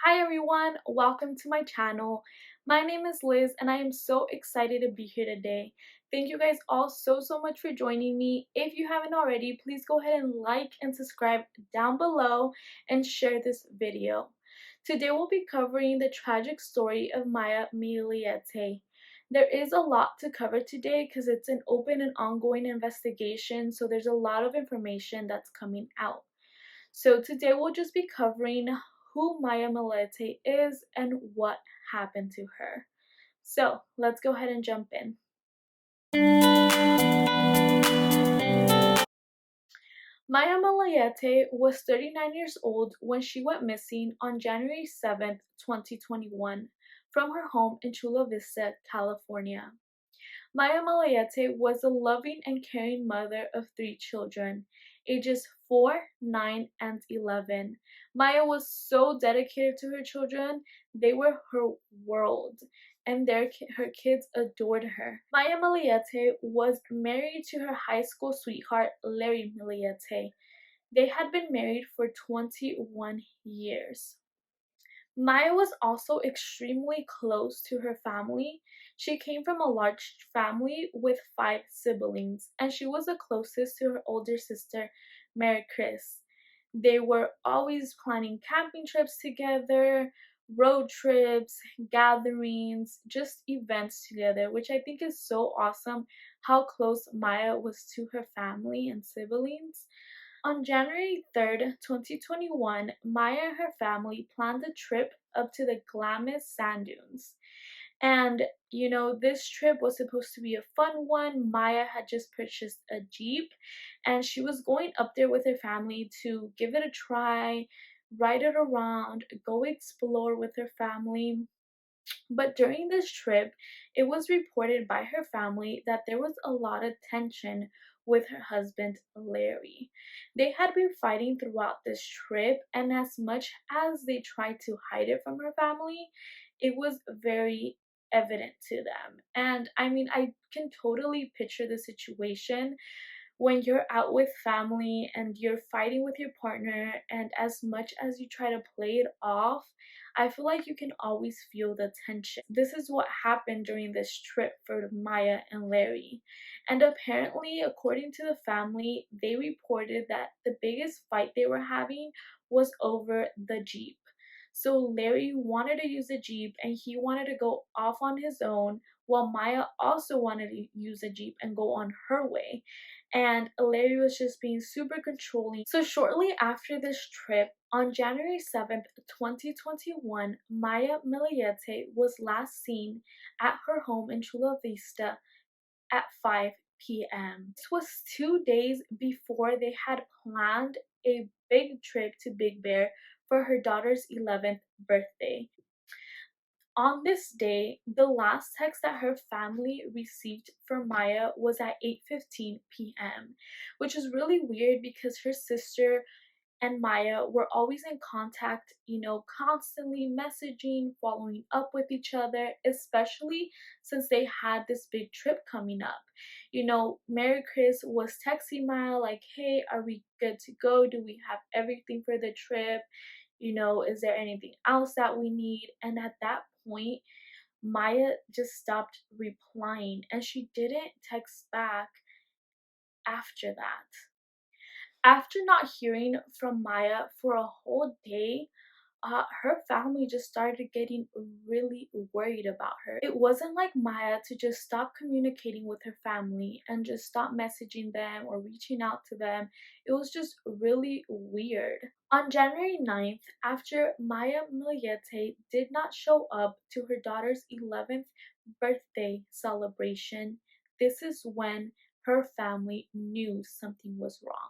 Hi everyone, welcome to my channel. My name is Liz and I am so excited to be here today. Thank you guys all so much for joining me. If you haven't already, please go ahead and like and subscribe down below and share this video. Today we'll be covering the tragic story of Maya Millete. There is a lot to cover today because it's an open and ongoing investigation, so there's a lot of information that's coming out. So today we'll just be covering who Maya Millete is and what happened to her. So let's go ahead and jump in. Maya Millete was 39 years old when she went missing on January 7th, 2021 from her home in Chula Vista, California. Maya Millete was a loving and caring mother of 3 children, ages 4, 9, and 11. Maya was so dedicated to her children, they were her world, and her kids adored her. Maya Millete was married to her high school sweetheart, Larry Millete. They had been married for 21 years. Maya was also extremely close to her family. She came from a large family with 5 siblings, and she was the closest to her older sister, Mary Chris. They were always planning camping trips together, road trips, gatherings, just events together, which I think is so awesome how close Maya was to her family and siblings. On January 3rd, 2021, Maya and her family planned a trip up to the Glamis sand dunes. And this trip was supposed to be a fun one. Maya had just purchased a Jeep and she was going up there with her family to give it a try, ride it around, go explore with her family. But during this trip, it was reported by her family that there was a lot of tension with her husband, Larry. They had been fighting throughout this trip, and as much as they tried to hide it from her family, it was very evident to them. And I mean, I can totally picture the situation when you're out with family and you're fighting with your partner, and as much as you try to play it off, I feel like you can always feel the tension. This is what happened during this trip for Maya and Larry. And apparently, according to the family, they reported that the biggest fight they were having was over the Jeep. So Larry wanted to use a Jeep and he wanted to go off on his own, while Maya also wanted to use a Jeep and go on her way. And Larry was just being super controlling. So shortly after this trip, on January 7th, 2021, Maya Millete was last seen at her home in Chula Vista at 5 p.m. This was 2 days before they had planned a big trip to Big Bear for her daughter's 11th birthday. On this day, the last text that her family received from Maya was at 8:15 p.m., which is really weird because her sister and Maya were always in contact, constantly messaging, following up with each other, especially since they had this big trip coming up. Mary Chris was texting Maya like, hey, are we good to go? Do we have everything for the trip? Is there anything else that we need? And at that point, Maya just stopped replying and she didn't text back after that. After not hearing from Maya for a whole day, her family just started getting really worried about her. It wasn't like Maya to just stop communicating with her family and just stop messaging them or reaching out to them. It was just really weird. On January 9th, after Maya Millete did not show up to her daughter's 11th birthday celebration, this is when her family knew something was wrong.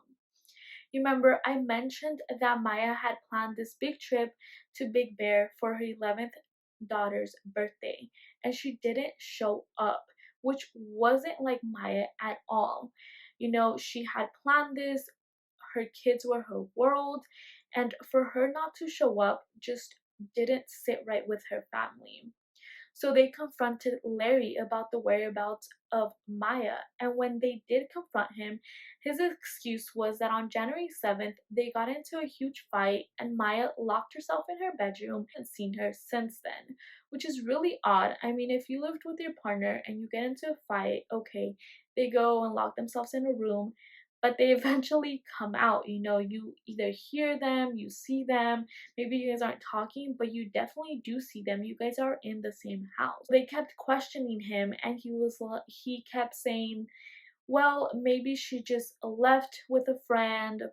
You remember I mentioned that Maya had planned this big trip to Big Bear for her 11th daughter's birthday, and she didn't show up, which wasn't like Maya at all. She had planned this, her kids were her world, and for her not to show up just didn't sit right with her family. So they confronted Larry about the whereabouts of Maya, and when they did confront him, his excuse was that on January 7th, they got into a huge fight and Maya locked herself in her bedroom and seen her since then, which is really odd. I mean, if you lived with your partner and you get into a fight, okay, they go and lock themselves in a room, but they eventually come out. You either hear them, you see them, maybe you guys aren't talking, but you definitely do see them. You guys are in the same house. They kept questioning him, and he kept saying, well, maybe she just left with a friend.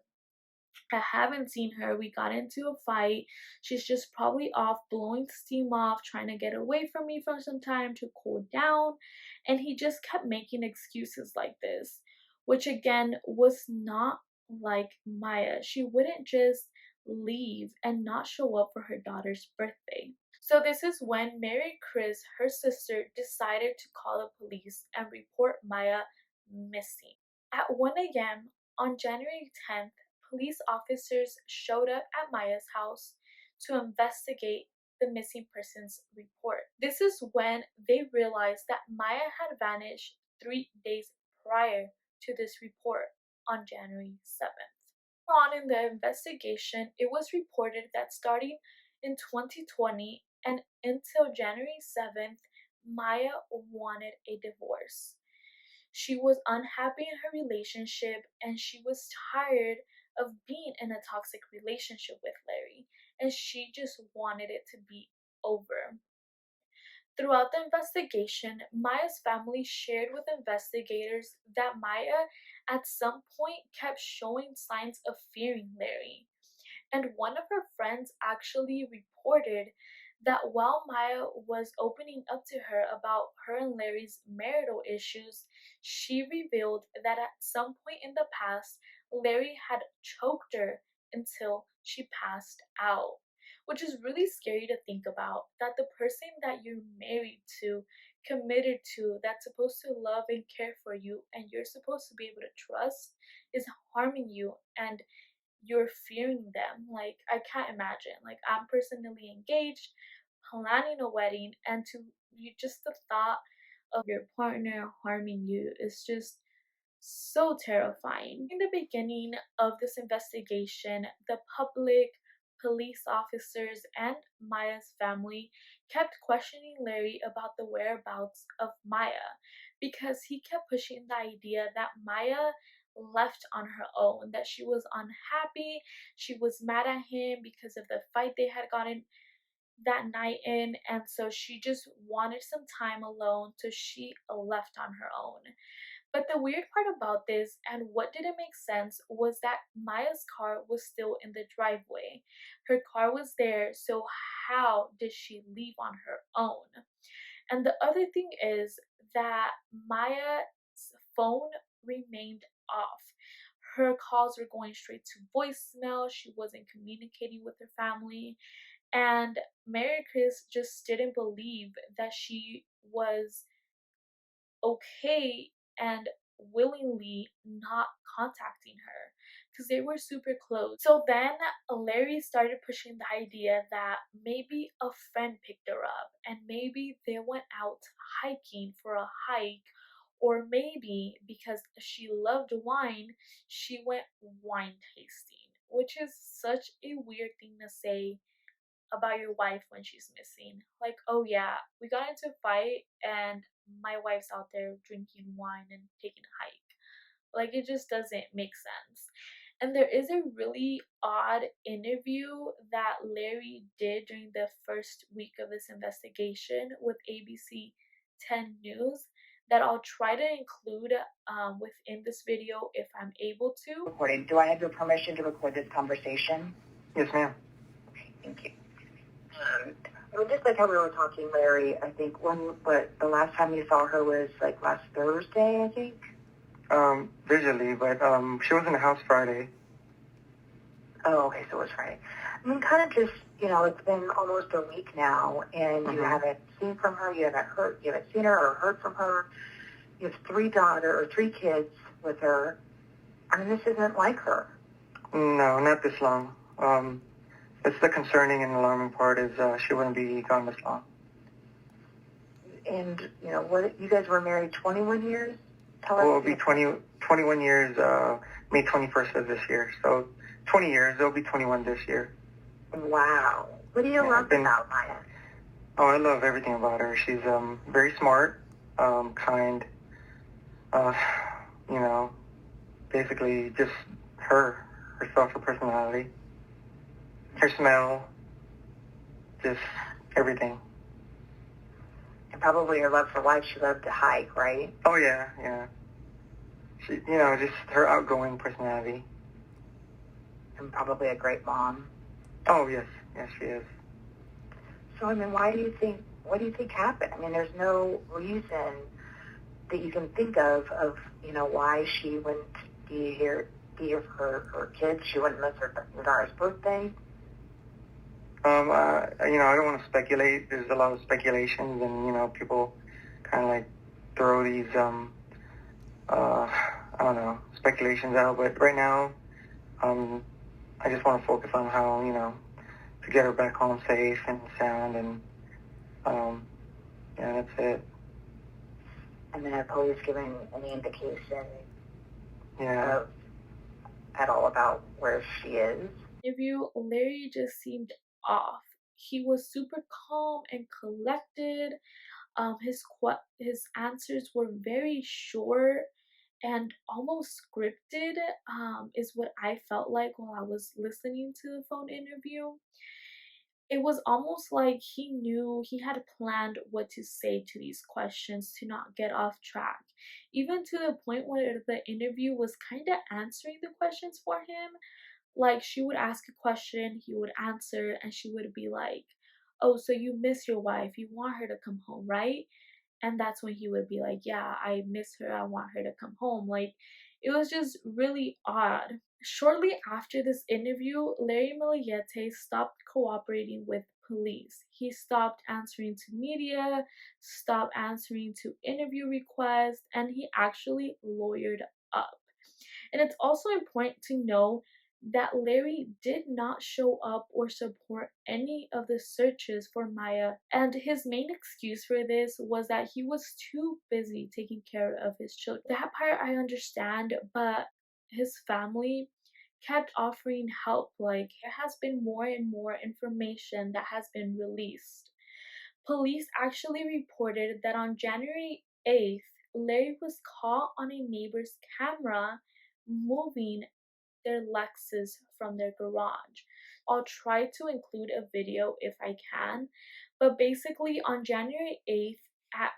I haven't seen her. We got into a fight. She's just probably off blowing steam off, trying to get away from me for some time to cool down. And he just kept making excuses like this, which again was not like Maya. She wouldn't just leave and not show up for her daughter's birthday. So this is when Mary Chris, her sister, decided to call the police and report Maya missing. At 1 a.m. on January 10th, police officers showed up at Maya's house to investigate the missing persons report. This is when they realized that Maya had vanished 3 days prior to this report on January 7th. On in the investigation, it was reported that starting in 2020 and until January 7th, Maya wanted a divorce. She was unhappy in her relationship and she was tired of being in a toxic relationship with Larry, and she just wanted it to be over. Throughout the investigation, Maya's family shared with investigators that Maya at some point kept showing signs of fearing Larry. And one of her friends actually reported that while Maya was opening up to her about her and Larry's marital issues, she revealed that at some point in the past, Larry had choked her until she passed out. Which is really scary to think about, that the person that you're married to, committed to, that's supposed to love and care for you, and you're supposed to be able to trust, is harming you and you're fearing them. Like, I can't imagine. Like, I'm personally engaged, planning a wedding, and to you, just the thought of your partner harming you is just so terrifying. In the beginning of this investigation, the public, police officers, and Maya's family kept questioning Larry about the whereabouts of Maya because he kept pushing the idea that Maya left on her own, that she was unhappy, she was mad at him because of the fight they had gotten that night in, and so she just wanted some time alone, so she left on her own. But the weird part about this, and what didn't make sense, was that Maya's car was still in the driveway. Her car was there, so how did she leave on her own? And the other thing is that Maya's phone remained off. Her calls were going straight to voicemail. She wasn't communicating with her family. And Mary Chris just didn't believe that she was okay and willingly not contacting her because they were super close. So then Larry started pushing the idea that maybe a friend picked her up and maybe they went out hiking for a hike, or maybe because she loved wine, she went wine tasting, which is such a weird thing to say about your wife when she's missing. Like, oh yeah, we got into a fight and my wife's out there drinking wine and taking a hike. Like, it just doesn't make sense. And there is a really odd interview that Larry did during the first week of this investigation with ABC 10 News that I'll try to include within this video if I'm able to. Recording. Do I have your permission to record this conversation? Yes, ma'am. Okay, thank you. Just like how we were talking, Larry, I think the last time you saw her was like last Thursday, I think? Visually, but she was in the house Friday. Oh, okay, so it was Friday. I mean, kind of just, it's been almost a week now, and you haven't seen from her, you haven't seen her or heard from her. You have 3 kids with her. I mean, this isn't like her. No, not this long. It's the concerning and alarming part is she wouldn't be gone this long. And, what, you guys were married 21 years? Well, it'll be 21 years, May 21st of this year. So 20 years, it'll be 21 this year. Wow. What do you love about Maya? Oh, I love everything about her. She's very smart, kind, uh, you know, basically just herself, her personality, her smell, just everything. And probably her love for life. She loved to hike, right? Oh, yeah. She, just her outgoing personality. And probably a great mom. Oh, yes, she is. So, what do you think happened? There's no reason that you can think of, why she wouldn't be here for her kids. She wouldn't miss her daughter's birthday. I don't want to speculate. There's a lot of speculations, and, people kind of like throw these, I don't know, speculations out. But right now, I just want to focus on how, to get her back home safe and sound, and, that's it. And then have police given any indication Yeah. at all about where she is? Interview, Larry just seemed off. He was super calm and collected. His answers were very short and almost scripted. Is what I felt like while I was listening to the phone interview. It was almost like he knew he had planned what to say to these questions to not get off track, even to the point where the interview was kind of answering the questions for him. Like, she would ask a question, he would answer, and she would be like, "Oh, so you miss your wife, you want her to come home, right?" And that's when he would be like, "Yeah, I miss her, I want her to come home." Like, it was just really odd. Shortly after this interview, Larry Millete stopped cooperating with police. He stopped answering to media, stopped answering to interview requests, and he actually lawyered up. And it's also important to know that Larry did not show up or support any of the searches for Maya, and his main excuse for this was that he was too busy taking care of his children. That part I understand, but his family kept offering help. Like, there has been more and more information that has been released. Police actually reported that on January 8th, Larry was caught on a neighbor's camera moving their Lexus from their garage. I'll try to include a video if I can, but basically on January 8th at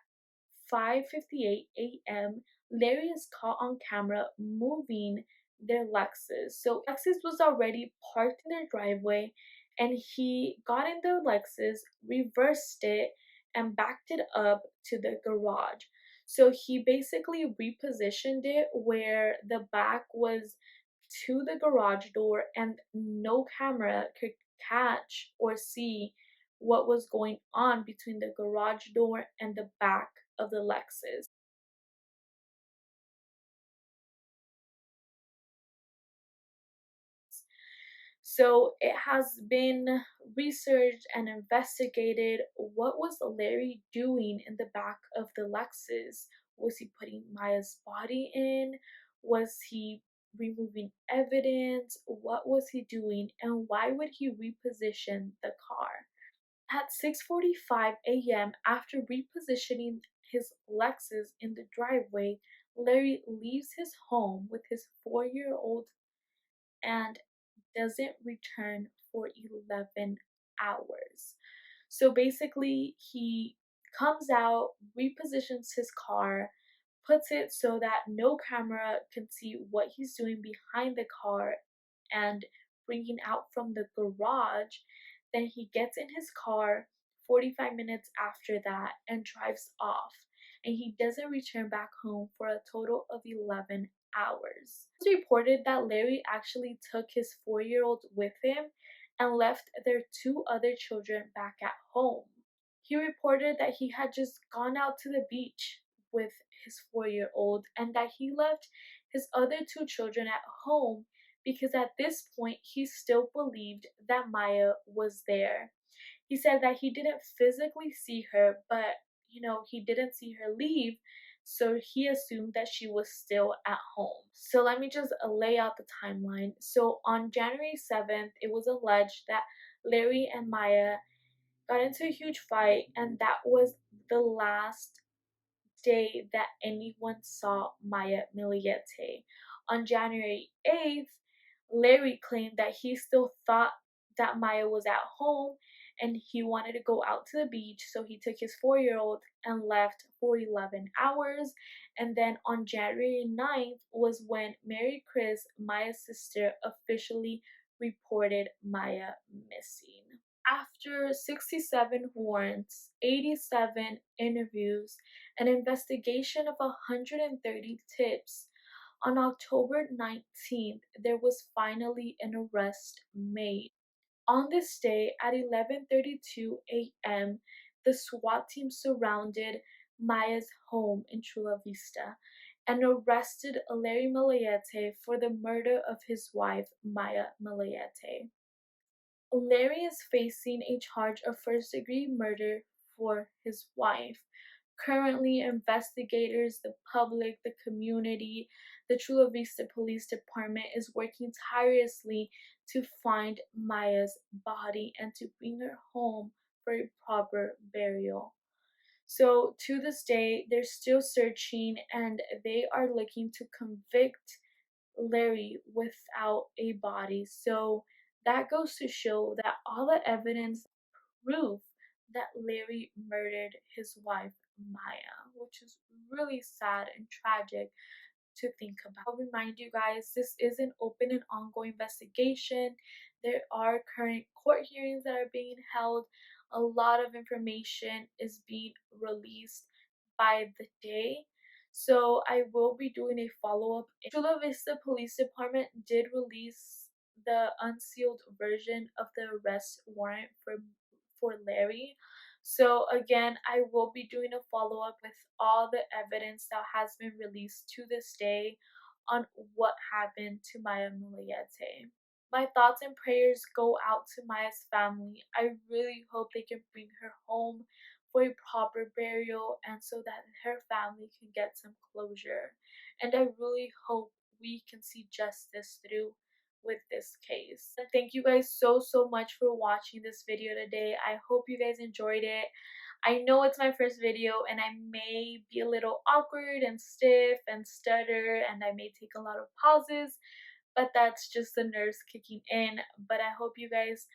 5:58 a.m., Larry is caught on camera moving their Lexus. So Lexus was already parked in their driveway, and he got in the Lexus, reversed it, and backed it up to the garage. So he basically repositioned it where the back was to the garage door and no camera could catch or see what was going on between the garage door and the back of the Lexus. So it has been researched and investigated. What was Larry doing in the back of the Lexus? Was he putting Maya's body in? Was he removing evidence? What was he doing? And why would he reposition the car? At 6:45 a.m., after repositioning his Lexus in the driveway, Larry leaves his home with his 4-year-old and doesn't return for 11 hours. So basically, he comes out, repositions his car, puts it so that no camera can see what he's doing behind the car, and bringing out from the garage. Then he gets in his car 45 minutes after that and drives off. And he doesn't return back home for a total of 11 hours. It's reported that Larry actually took his 4-year-old with him and left their 2 other children back at home. He reported that he had just gone out to the beach with his 4-year-old and that he left his other 2 children at home because at this point he still believed that Maya was there. He said that he didn't physically see her, but he didn't see her leave, so he assumed that she was still at home. So let me just lay out the timeline. So on January 7th, it was alleged that Larry and Maya got into a huge fight, and that was the last day that anyone saw Maya Millete. On January 8th, Larry claimed that he still thought that Maya was at home and he wanted to go out to the beach, so he took his 4-year-old and left for 11 hours. And then on January 9th was when Mary Chris, Maya's sister, officially reported Maya missing. After 67 warrants, 87 interviews, an investigation of 130 tips, on October 19th, there was finally an arrest made. On this day at 11:32 a.m., the SWAT team surrounded Maya's home in Chula Vista and arrested Larry Millete for the murder of his wife, Maya Millete. Larry is facing a charge of first-degree murder for his wife. Currently, investigators, the public, the community, the Chula Vista Police Department is working tirelessly to find Maya's body and to bring her home for a proper burial. So, to this day, they're still searching and they are looking to convict Larry without a body. So that goes to show that all the evidence prove that Larry murdered his wife Maya, which is really sad and tragic to think about. I'll remind you guys, this is an open and ongoing investigation. There are current court hearings that are being held. A lot of information is being released by the day. So I will be doing a follow-up. Chula Vista Police Department did release the unsealed version of the arrest warrant for Larry. So again, I will be doing a follow-up with all the evidence that has been released to this day on what happened to Maya Millete. My thoughts and prayers go out to Maya's family. I really hope they can bring her home for a proper burial and so that her family can get some closure. And I really hope we can see justice through with this case. And thank you guys so much for watching this video today. I hope you guys enjoyed it. I know it's my first video and I may be a little awkward and stiff and stutter and I may take a lot of pauses, but that's just the nerves kicking in. But I hope you guys